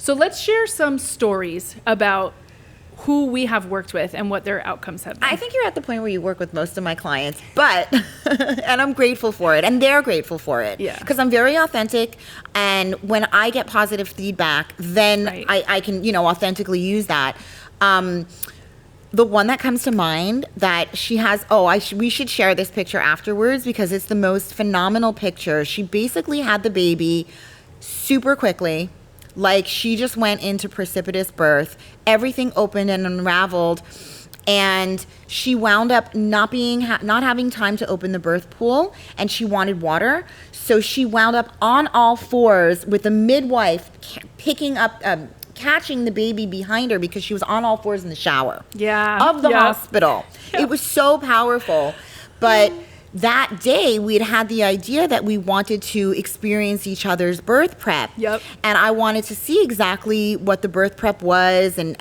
So let's share some stories about who we have worked with and what their outcomes have been. I think you're at the point where you work with most of my clients, but, and I'm grateful for it, and they're grateful for it. Yeah. Because I'm very authentic, and when I get positive feedback, then Right. I can, authentically use that. The one that comes to mind that she has, we should share this picture afterwards because it's the most phenomenal picture. She basically had the baby super quickly. Like she just went into precipitous birth. Everything opened and unraveled, and she wound up not having time to open the birth pool, and she wanted water. So she wound up on all fours with the midwife catching the baby behind her because she was on all fours in the shower of the hospital. Yeah. It was so powerful, but. That day, we had the idea that we wanted to experience each other's birth prep. Yep. And I wanted to see exactly what the birth prep was. And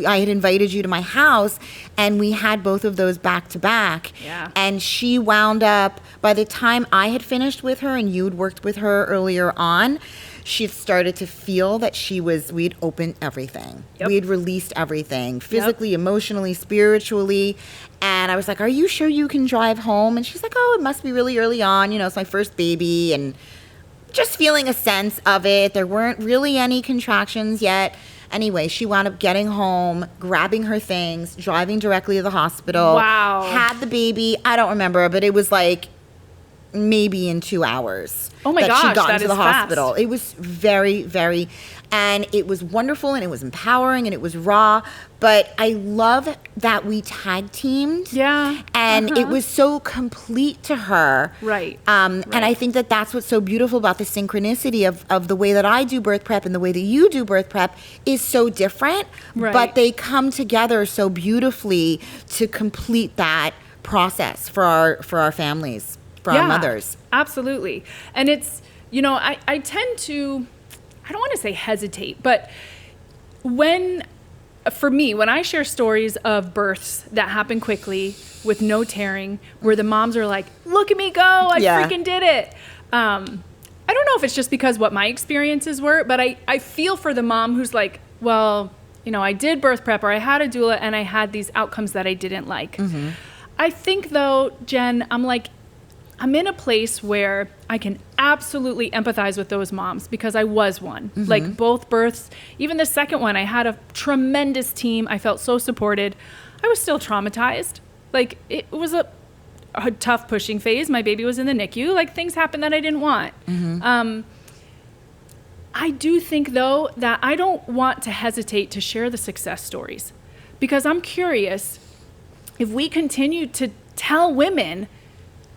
I had invited you to my house, and we had both of those back to back. Yeah. And she wound up, by the time I had finished with her and you'd worked with her earlier on, she had started to feel that we'd opened everything. Yep. We had released everything, physically, emotionally, spiritually. And I was like, are you sure you can drive home? And she's like, oh, it must be really early on. It's my first baby. And just feeling a sense of it. There weren't really any contractions yet. Anyway, she wound up getting home, grabbing her things, driving directly to the hospital. Wow. Had the baby. I don't remember, but it was like maybe in 2 hours. Oh my gosh, she got that into is the hospital. fast. It was very, very, and it was wonderful, and it was empowering, and it was raw. But I love that we tag teamed. Yeah. And it was so complete to her. Right. And I think that that's what's so beautiful about the synchronicity of the way that I do birth prep and the way that you do birth prep is so different. Right. But they come together so beautifully to complete that process for our families. For our mothers. Absolutely. And it's, I tend to, I don't want to say hesitate, but for me, when I share stories of births that happen quickly with no tearing, where the moms are like, look at me go, I freaking did it. I don't know if it's just because what my experiences were, but I feel for the mom who's like, well, I did birth prep or I had a doula and I had these outcomes that I didn't like. Mm-hmm. I think though, Jen, I'm in a place where I can absolutely empathize with those moms because I was one. Mm-hmm. Like both births, even the second one, I had a tremendous team. I felt so supported. I was still traumatized. Like it was a tough pushing phase. My baby was in the NICU. Like things happened that I didn't want. Mm-hmm. I do think though that I don't want to hesitate to share the success stories because I'm curious if we continue to tell women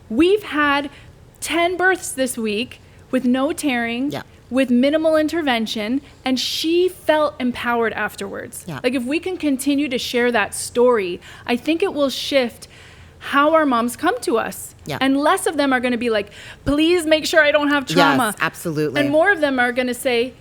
we've had 10 births this week with no tearing, with minimal intervention, and she felt empowered afterwards. Yeah. Like if we can continue to share that story, I think it will shift how our moms come to us. Yeah. And less of them are going to be like, please make sure I don't have trauma. Yes, absolutely. And more of them are going to say,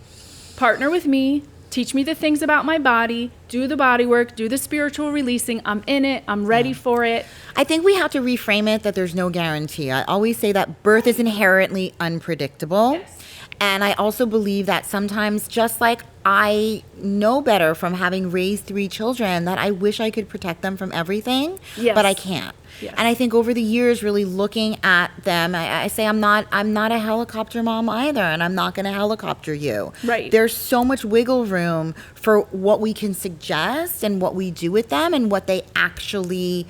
partner with me, teach me the things about my body, do the body work, do the spiritual releasing. I'm in it. I'm ready for it. I think we have to reframe it that there's no guarantee. I always say that birth is inherently unpredictable. Yes. And I also believe that sometimes, just like I know better from having raised 3 children, that I wish I could protect them from everything, but I can't. Yes. And I think over the years, really looking at them, I say I'm not a helicopter mom either, and I'm not going to helicopter you. Right. There's so much wiggle room for what we can suggest and what we do with them and what they actually,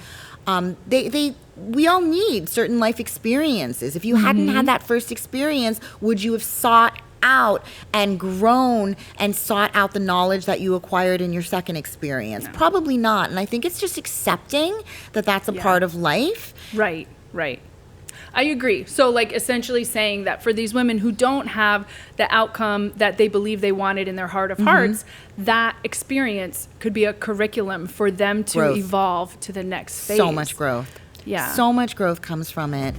we all need certain life experiences. If you hadn't had that first experience, would you have sought out and grown and sought out the knowledge that you acquired in your second experience? No. Probably not. And I think it's just accepting that that's a part of life. Right. I agree. So like essentially saying that for these women who don't have the outcome that they believe they wanted in their heart of hearts, that experience could be a curriculum for them to evolve to the next phase. So much growth. Yeah. So much growth comes from it.